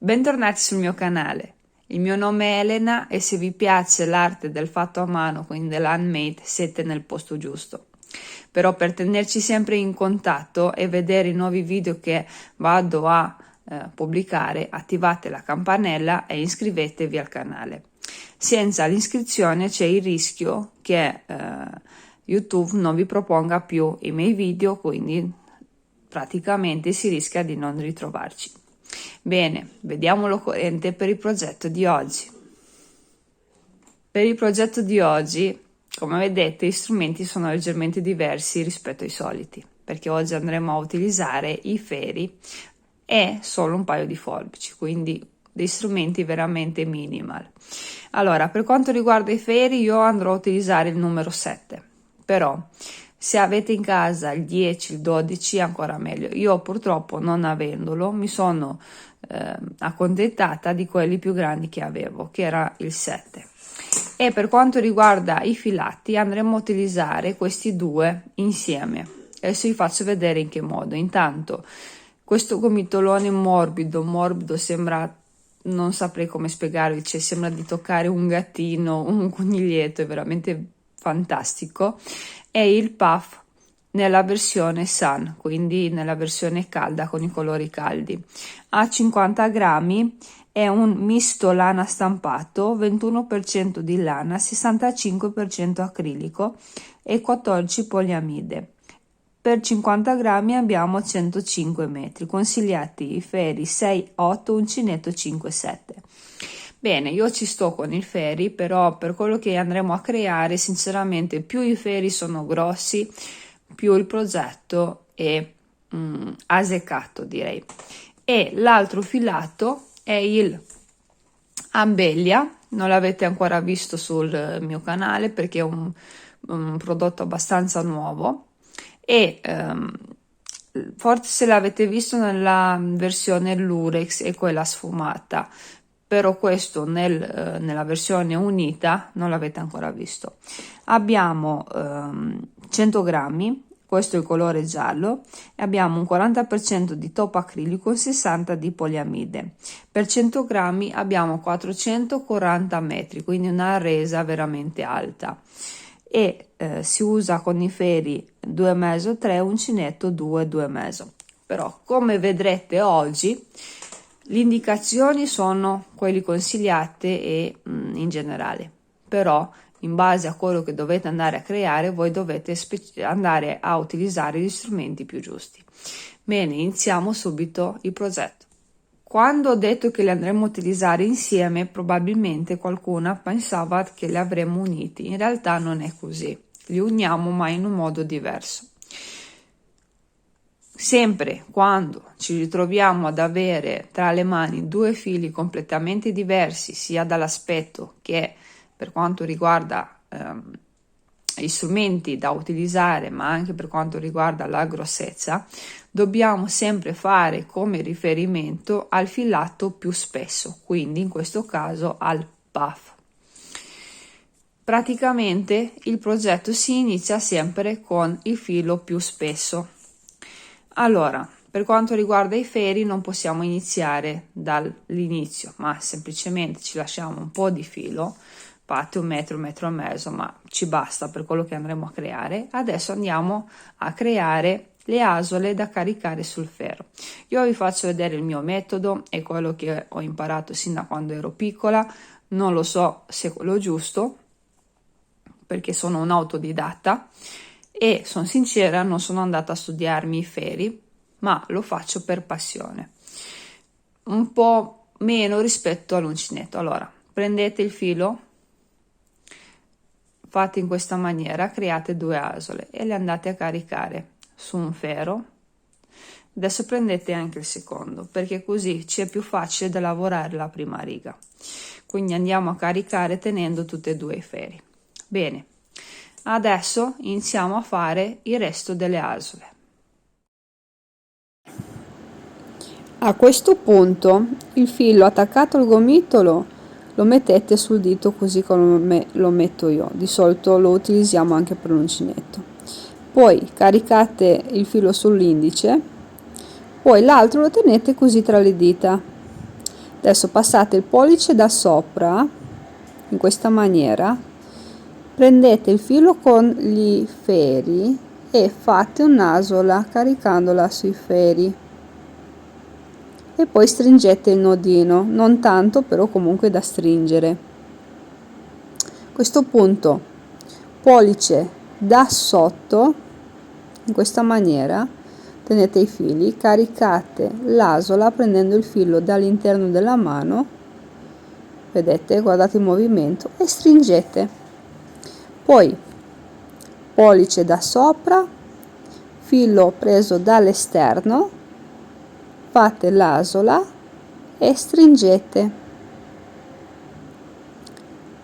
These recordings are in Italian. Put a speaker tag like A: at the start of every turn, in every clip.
A: Bentornati sul mio canale. Il mio nome è Elena e se vi piace l'arte del fatto a mano, quindi dell'handmade, siete nel posto giusto. Però per tenerci sempre in contatto e vedere i nuovi video che vado a pubblicare, attivate la campanella e iscrivetevi al canale. Senza l'iscrizione c'è il rischio che YouTube non vi proponga più i miei video, quindi praticamente si rischia di non ritrovarci. Bene, vediamo l'occorrente per il progetto di oggi. Per il progetto di oggi, come vedete, gli strumenti sono leggermente diversi rispetto ai soliti, perché oggi andremo a utilizzare i ferri e solo un paio di forbici, quindi dei strumenti veramente minimal. Allora, per quanto riguarda i ferri, io andrò a utilizzare il numero 7, però se avete in casa il 10, il 12 ancora meglio. Io purtroppo non avendolo mi sono accontentata di quelli più grandi che avevo, che era il 7. E per quanto riguarda i filati andremo a utilizzare questi due insieme. Adesso vi faccio vedere in che modo. Intanto questo gomitolone morbido sembra, non saprei come spiegarvi, cioè sembra di toccare un gattino, un coniglietto, è veramente fantastico. È il puff nella versione Sun, quindi nella versione calda con i colori caldi. A 50 grammi è un misto lana stampato, 21% di lana, 65% acrilico e 14 poliamide. Per 50 grammi abbiamo 105 metri, consigliati i ferri 6-8, uncinetto 5-7. Bene, io ci sto con il ferri, però per quello che andremo a creare, sinceramente, più i ferri sono grossi, più il progetto è azzeccato, direi. E l'altro filato è il Ambeglia, non l'avete ancora visto sul mio canale perché è un prodotto abbastanza nuovo e forse l'avete visto nella versione Lurex e quella sfumata, però questo nella versione unita non l'avete ancora visto. Abbiamo 100 grammi, questo è il colore giallo, e abbiamo un 40% di top acrilico e 60 di poliamide. Per 100 grammi abbiamo 440 metri, quindi una resa veramente alta. E si usa con i ferri 2,5, 3, uncinetto 2, 2,5. Però come vedrete oggi le indicazioni sono quelle consigliate e in generale, però in base a quello che dovete andare a creare voi dovete andare a utilizzare gli strumenti più giusti. Bene, iniziamo subito il progetto. Quando ho detto che li andremo a utilizzare insieme, probabilmente qualcuno pensava che li avremmo uniti. In realtà non è così, li uniamo ma in un modo diverso. Sempre quando ci ritroviamo ad avere tra le mani due fili completamente diversi, sia dall'aspetto che per quanto riguarda gli strumenti da utilizzare, ma anche per quanto riguarda la grossezza, dobbiamo sempre fare come riferimento al filato più spesso, quindi in questo caso al puff. Praticamente il progetto si inizia sempre con il filo più spesso. Allora, per quanto riguarda i ferri non possiamo iniziare dall'inizio, ma semplicemente ci lasciamo un po' di filo, fate 1 metro, 1,5 metri, ma ci basta per quello che andremo a creare. Adesso andiamo a creare le asole da caricare sul ferro. Io vi faccio vedere il mio metodo, è quello che ho imparato sin da quando ero piccola, non lo so se è quello giusto, perché sono un autodidatta, e sono sincera, non sono andata a studiarmi i ferri, ma lo faccio per passione, un po' meno rispetto all'uncinetto. Allora, prendete il filo, fate in questa maniera, create 2 asole e le andate a caricare su un ferro. Adesso prendete anche il secondo, perché così ci è più facile da lavorare la prima riga. Quindi andiamo a caricare tenendo tutti e 2 i ferri. Bene. Adesso iniziamo a fare il resto delle asole. A questo punto il filo attaccato al gomitolo lo mettete sul dito così come lo metto io, di solito lo utilizziamo anche per l'uncinetto. Poi caricate il filo sull'indice, poi l'altro lo tenete così tra le dita
B: Adesso passate il pollice da sopra in questa maniera, prendete il filo con gli feri e fate un'asola caricandola sui feri e poi stringete il nodino, non tanto però comunque da stringere. A questo punto pollice da sotto in questa maniera, tenete i fili, caricate l'asola prendendo il filo dall'interno della mano, vedete, guardate il movimento, e stringete. Poi pollice da sopra, filo preso dall'esterno, fate l'asola e stringete.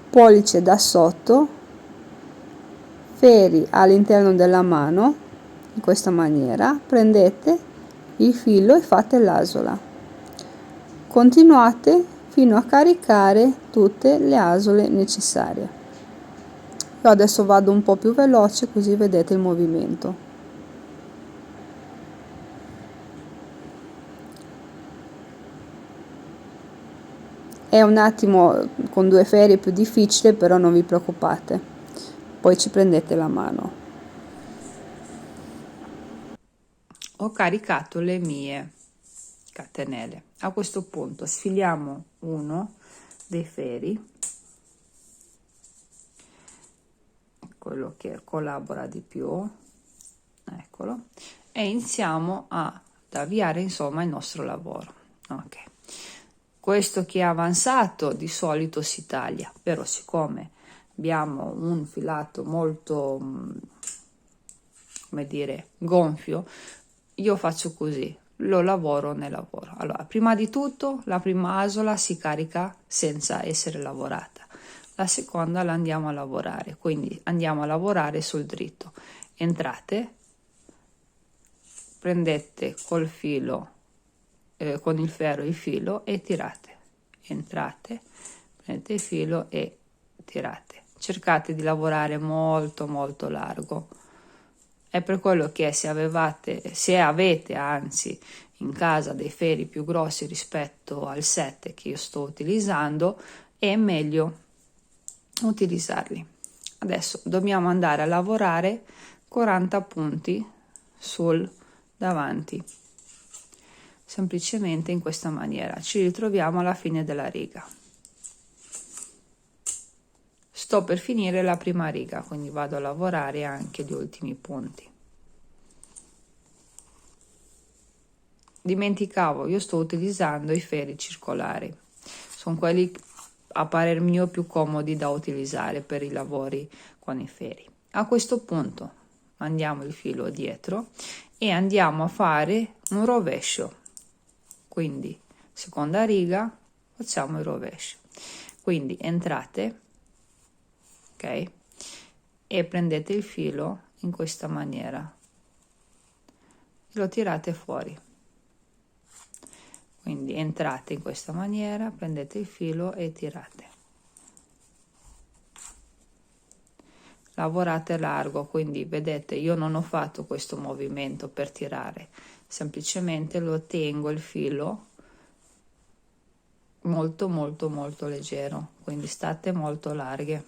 B: Pollice da sotto, feri all'interno della mano, in questa maniera, prendete il filo e fate l'asola. Continuate fino a caricare tutte le asole necessarie. Io adesso vado un po' più veloce così vedete il movimento. È un attimo con 2 feri più difficile, però non vi preoccupate, poi ci prendete la mano.
A: Ho caricato le mie catenelle. A questo punto sfiliamo uno dei feri, quello che collabora di più, eccolo, e iniziamo ad avviare insomma il nostro lavoro. Ok, questo che è avanzato di solito si taglia, però siccome abbiamo un filato molto, come dire, gonfio, io faccio così, lo lavoro nel lavoro. Allora, prima di tutto la prima asola si carica senza essere lavorata, la seconda la andiamo a lavorare, quindi andiamo a lavorare sul dritto. Entrate, prendete col filo, con il ferro il filo e tirate. Entrate, prendete il filo e tirate. Cercate di lavorare molto molto largo. È per quello che se avete anzi in casa dei feri più grossi rispetto al 7 che io sto utilizzando, è meglio utilizzarli. Adesso dobbiamo andare a lavorare 40 punti sul davanti, semplicemente in questa maniera. Ci ritroviamo alla fine della riga. Sto per finire la prima riga, quindi vado a lavorare anche gli ultimi punti. Dimenticavo, io sto utilizzando i feri circolari, sono quelli a parer mio più comodi da utilizzare per i lavori con i feri. A questo punto mandiamo il filo dietro e andiamo a fare un rovescio, quindi seconda riga facciamo il rovescio, quindi entrate, ok, e prendete il filo in questa maniera e lo tirate fuori. Quindi entrate in questa maniera, prendete il filo e tirate. Lavorate largo, quindi vedete io non ho fatto questo movimento per tirare, semplicemente lo tengo il filo molto molto molto leggero, quindi state molto larghe.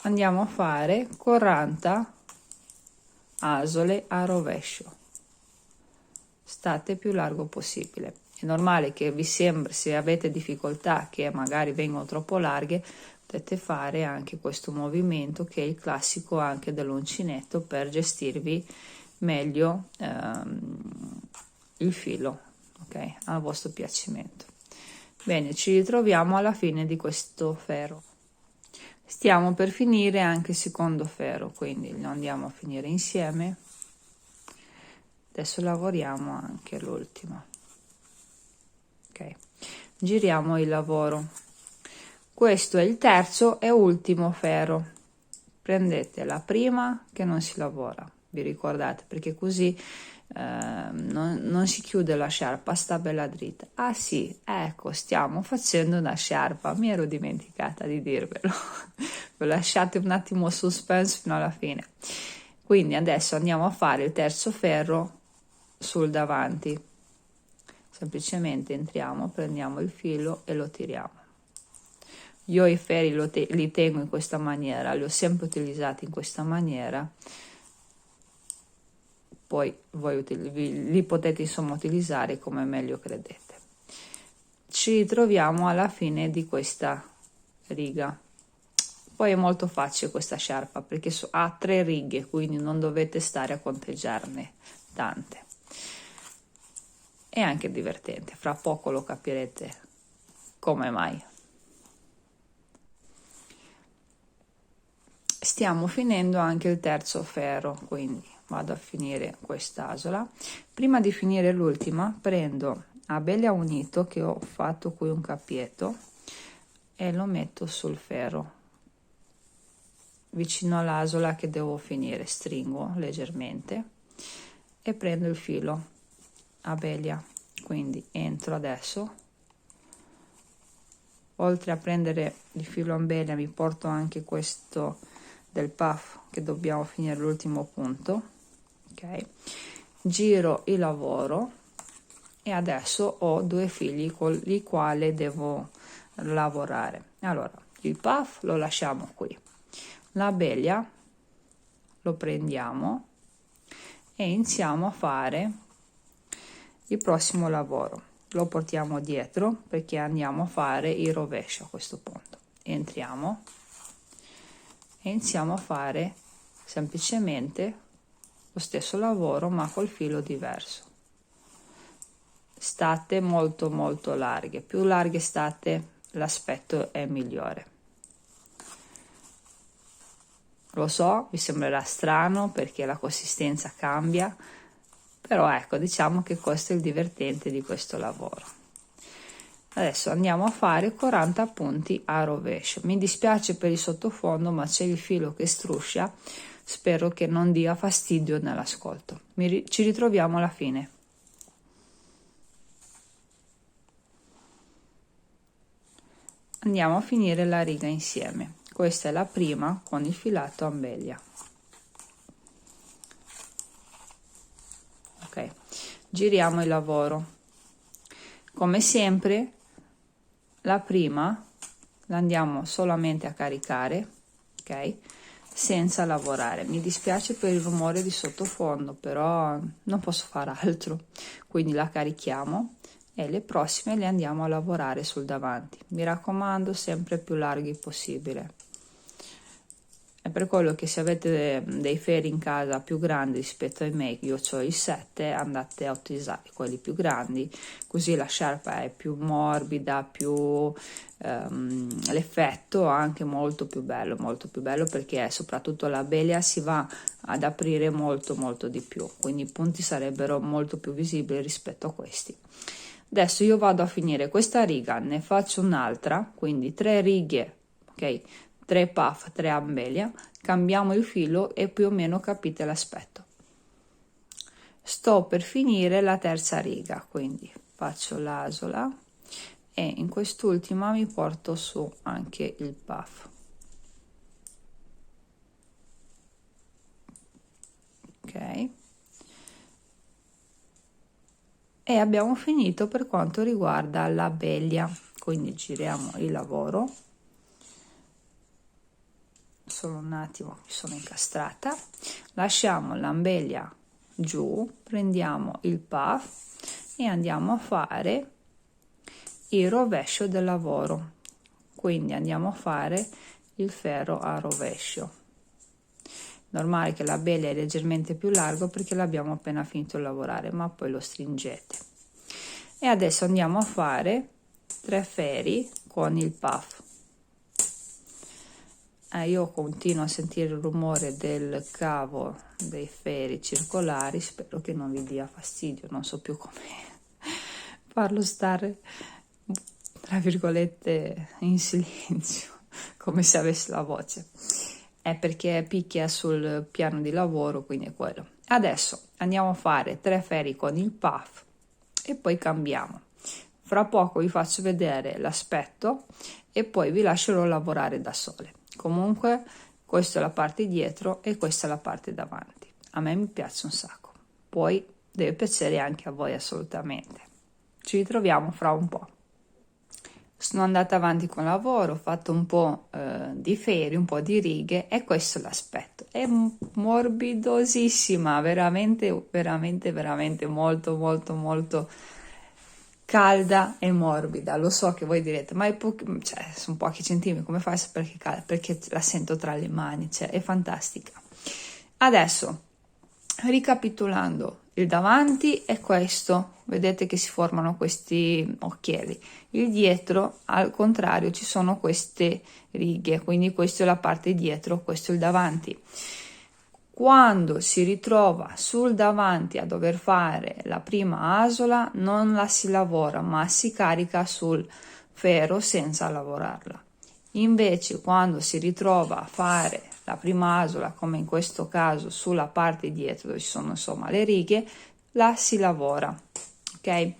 A: Andiamo a fare 40 asole a rovescio. State più largo possibile. È normale che vi sembri, se avete difficoltà che magari vengono troppo larghe, potete fare anche questo movimento che è il classico anche dell'uncinetto per gestirvi meglio il filo, ok, al vostro piacimento. Bene, ci ritroviamo alla fine di questo ferro. Stiamo per finire anche il secondo ferro, quindi lo andiamo a finire insieme. Adesso lavoriamo anche l'ultimo. Ok, giriamo il lavoro. Questo è il terzo e ultimo ferro. Prendete la prima che non si lavora, vi ricordate, perché così non si chiude la sciarpa, sta bella dritta. Ah sì, ecco, stiamo facendo una sciarpa, mi ero dimenticata di dirvelo. Lo lasciate un attimo suspense fino alla fine. Quindi adesso andiamo a fare il terzo ferro sul davanti, semplicemente entriamo, prendiamo il filo e lo tiriamo. Io i feri li tengo in questa maniera, li ho sempre utilizzati in questa maniera, poi voi li potete insomma utilizzare come meglio credete. Ci ritroviamo alla fine di questa riga. Poi è molto facile questa sciarpa perché ha 3 righe, quindi non dovete stare a conteggiarne tante. È anche divertente, fra poco lo capirete come mai. Stiamo finendo anche il terzo ferro, quindi vado a finire quest'asola. Prima di finire l'ultima prendo abele a unito che ho fatto qui un cappietto e lo metto sul ferro vicino all'asola che devo finire, stringo leggermente e prendo il filo abelia, quindi entro adesso. Oltre a prendere il filo abelia mi porto anche questo del puff che dobbiamo finire l'ultimo punto, ok, giro il lavoro e adesso ho 2 fili con i quali devo lavorare. Allora il puff lo lasciamo qui, l'abeglia lo prendiamo e iniziamo a fare il prossimo lavoro, lo portiamo dietro perché andiamo a fare il rovescio. A questo punto entriamo e iniziamo a fare semplicemente lo stesso lavoro ma col filo diverso. State molto larghe, più larghe state l'aspetto è migliore. Lo so, vi sembrerà strano perché la consistenza cambia, però ecco, diciamo che questo è il divertente di questo lavoro. Adesso andiamo a fare 40 punti a rovescio. Mi dispiace per il sottofondo, ma c'è il filo che struscia, spero che non dia fastidio nell'ascolto. Ci ritroviamo alla fine. Andiamo a finire la riga insieme. Questa è la prima con il filato ambeglia. Ok, giriamo il lavoro. Come sempre, la prima la andiamo solamente a caricare, ok, senza lavorare. Mi dispiace per il rumore di sottofondo, però non posso fare altro, quindi la carichiamo e le prossime le andiamo a lavorare sul davanti. Mi raccomando, sempre più larghi possibile. È per quello che se avete dei feri in casa più grandi rispetto ai miei, io ho il 7, andate a utilizzare quelli più grandi, così la sciarpa è più morbida, più l'effetto anche molto più bello perché soprattutto la belia si va ad aprire molto di più, quindi i punti sarebbero molto più visibili rispetto a questi. Adesso io vado a finire questa riga, ne faccio un'altra, quindi 3 righe, ok, 3 puff, 3 ambeglia, cambiamo il filo e più o meno capite l'aspetto. Sto per finire la terza riga, quindi faccio l'asola e in quest'ultima mi porto su anche il puff. Ok. E abbiamo finito per quanto riguarda la beglia, quindi giriamo il lavoro. Solo un attimo, mi sono incastrata. Lasciamo l'ambeglia giù, prendiamo il puff e andiamo a fare il rovescio del lavoro, quindi andiamo a fare il ferro a rovescio. Normale che la beglia è leggermente più largo perché l'abbiamo appena finito di lavorare, ma poi lo stringete. E adesso andiamo a fare 3 feri con il puff. Io continuo a sentire il rumore del cavo dei feri circolari, spero che non vi dia fastidio, non so più come farlo stare tra virgolette in silenzio, come se avessi la voce. È perché picchia sul piano di lavoro, quindi è quello. Adesso andiamo a fare 3 feri con il puff e poi cambiamo. Fra poco vi faccio vedere l'aspetto e poi vi lascerò lavorare da sole. Comunque questa è la parte dietro e questa è la parte davanti. A me mi piace un sacco, poi deve piacere anche a voi assolutamente. Ci ci ritroviamo fra un po'. Sono andata avanti con il lavoro, ho fatto un po' di feri, un po' di righe e questo è l'aspetto. È morbidosissima, veramente, veramente, veramente molto, molto, molto calda e morbida. Lo so che voi direte, ma sono pochi centimetri, come fai a sapere che è calda? Perché la sento tra le mani, è fantastica. Adesso, ricapitolando, il davanti è questo, vedete che si formano questi occhielli, il dietro al contrario ci sono queste righe, quindi questa è la parte dietro, questo è il davanti. Quando si ritrova sul davanti a dover fare la prima asola non la si lavora ma si carica sul ferro senza lavorarla. Invece quando si ritrova a fare la prima asola, come in questo caso sulla parte dietro dove ci sono insomma le righe, la si lavora, ok?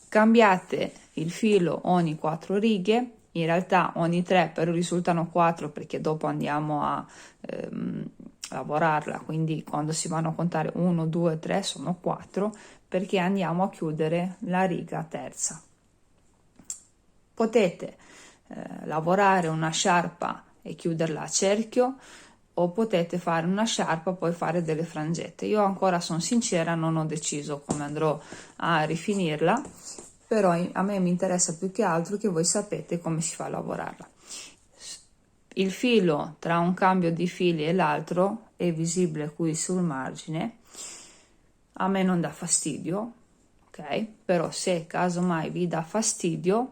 A: Cambiate il filo ogni 4 righe, in realtà ogni 3, però risultano 4 perché dopo andiamo a lavorarla, quindi quando si vanno a contare 1, 2, 3 sono 4 perché andiamo a chiudere la riga terza. Potete lavorare una sciarpa e chiuderla a cerchio o potete fare una sciarpa e poi fare delle frangette. Io ancora sono sincera, non ho deciso come andrò a rifinirla, però a me mi interessa più che altro che voi sapete come si fa a lavorarla. Il filo tra un cambio di fili e l'altro è visibile qui sul margine, a me non dà fastidio, ok? Però se casomai vi dà fastidio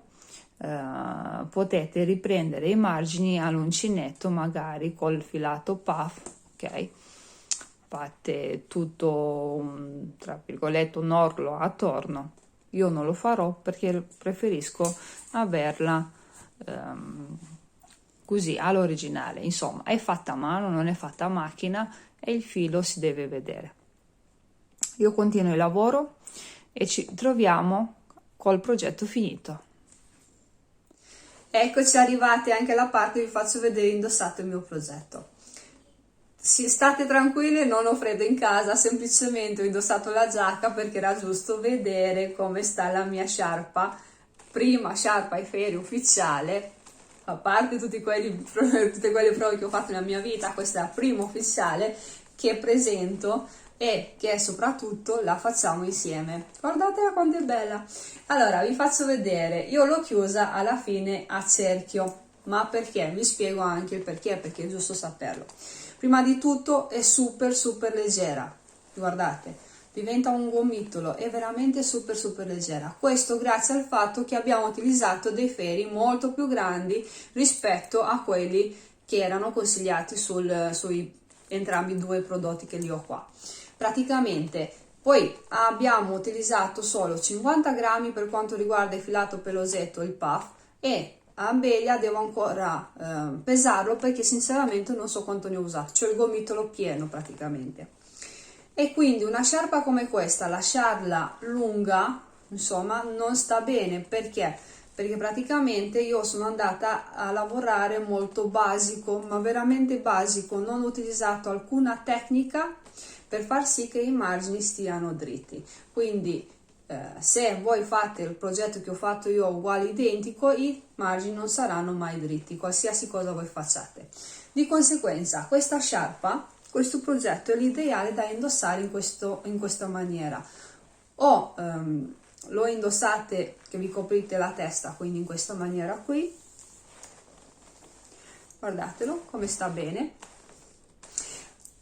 A: potete riprendere i margini all'uncinetto, magari col filato puff, ok? Fate tutto tra virgolette un orlo attorno. Io non lo farò perché preferisco averla così all'originale. Insomma, è fatta a mano, non è fatta a macchina e il filo si deve vedere. Io continuo il lavoro e ci troviamo col progetto finito.
B: Eccoci arrivati anche alla parte che vi faccio vedere indossato il mio progetto. State tranquilli, non ho freddo in casa, semplicemente ho indossato la giacca perché era giusto vedere come sta la mia sciarpa, prima sciarpa ai feri ufficiale, a parte tutte quelle prove che ho fatto nella mia vita, questa è la prima ufficiale che presento e che soprattutto la facciamo insieme. Guardatela quanto è bella. Allora vi faccio vedere, io l'ho chiusa alla fine a cerchio, ma perché? Vi spiego anche il perché è giusto saperlo. Prima di tutto è super leggera, guardate, diventa un gomitolo, è veramente super leggera. Questo grazie al fatto che abbiamo utilizzato dei feri molto più grandi rispetto a quelli che erano consigliati sui entrambi i due prodotti che li ho qua. Praticamente poi abbiamo utilizzato solo 50 grammi per quanto riguarda il filato pelosetto, il puff, e a Ambelia devo ancora pesarlo perché sinceramente non so quanto ne ho usato, cioè il gomitolo pieno praticamente. E quindi una sciarpa come questa, lasciarla lunga, insomma, non sta bene. Perché? Perché praticamente io sono andata a lavorare molto basico, ma veramente basico, non ho utilizzato alcuna tecnica per far sì che i margini stiano dritti. Quindi se voi fate il progetto che ho fatto io uguale identico, i margini non saranno mai dritti, qualsiasi cosa voi facciate. Di conseguenza questa sciarpa, questo progetto è l'ideale da indossare in questa maniera. O lo indossate che vi coprite la testa, quindi in questa maniera qui, guardatelo come sta bene,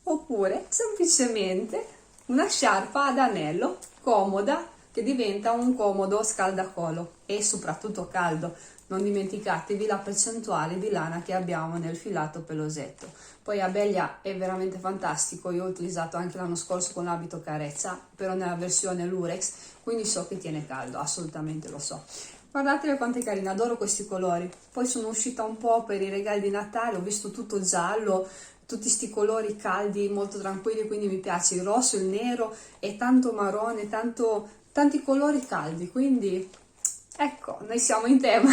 B: oppure semplicemente una sciarpa ad anello comoda che diventa un comodo scaldacolo e soprattutto caldo. Non dimenticatevi la percentuale di lana che abbiamo nel filato pelosetto. Poi Abeglia è veramente fantastico, io ho utilizzato anche l'anno scorso con l'abito carezza, però nella versione Lurex, quindi so che tiene caldo, assolutamente lo so. Guardate quanto è carina, adoro questi colori. Poi sono uscita un po' per i regali di Natale, ho visto tutto giallo, tutti sti colori caldi, molto tranquilli, quindi mi piace il rosso, il nero e tanto marrone, tanti colori caldi, quindi ecco, noi siamo in tema.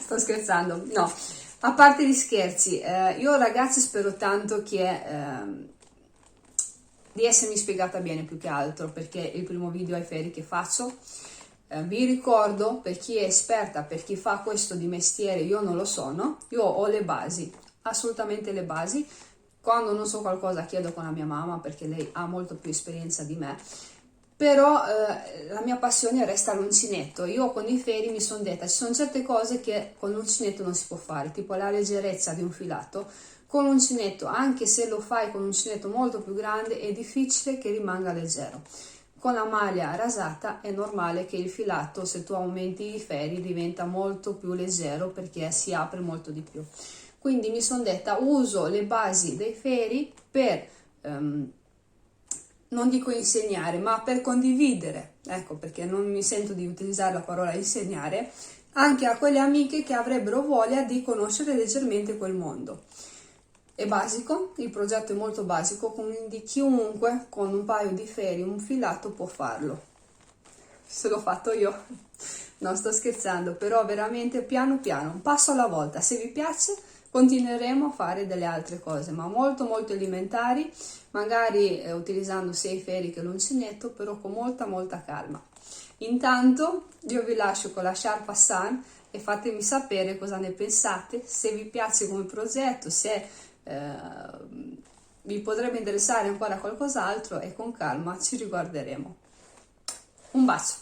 B: Sto scherzando, no, a parte gli scherzi, io ragazzi spero tanto che
A: di essermi spiegata bene più che altro, perché è il primo video ai feri che faccio. Vi ricordo, per chi è esperta, per chi fa questo di mestiere, io non lo sono, io ho le basi, assolutamente le basi. Quando non so qualcosa chiedo con la mia mamma, perché lei ha molto più esperienza di me, però la mia passione resta l'uncinetto. Io con i feri mi sono detta, ci sono certe cose che con l'uncinetto non si può fare, tipo la leggerezza di un filato. Con l'uncinetto, anche se lo fai con un uncinetto molto più grande, è difficile che rimanga leggero. Con la maglia rasata è normale che il filato, se tu aumenti i feri, diventa molto più leggero perché si apre molto di più. Quindi mi sono detta, uso le basi dei feri per, non dico insegnare, ma per condividere, ecco, perché non mi sento di utilizzare la parola insegnare, anche a quelle amiche che avrebbero voglia di conoscere leggermente quel mondo. È basico, il progetto è molto basico, quindi chiunque con un paio di feri, un filato può farlo. Se l'ho fatto io, non sto scherzando, però veramente piano piano, un passo alla volta. Se vi piace continueremo a fare delle altre cose, ma molto molto elementari, magari utilizzando sia i feri che l'uncinetto, però con molta calma. Intanto io vi lascio con la Sharp Hassan e fatemi sapere cosa ne pensate, se vi piace come progetto, se vi potrebbe interessare ancora qualcos'altro, e con calma ci riguarderemo. Un bacio!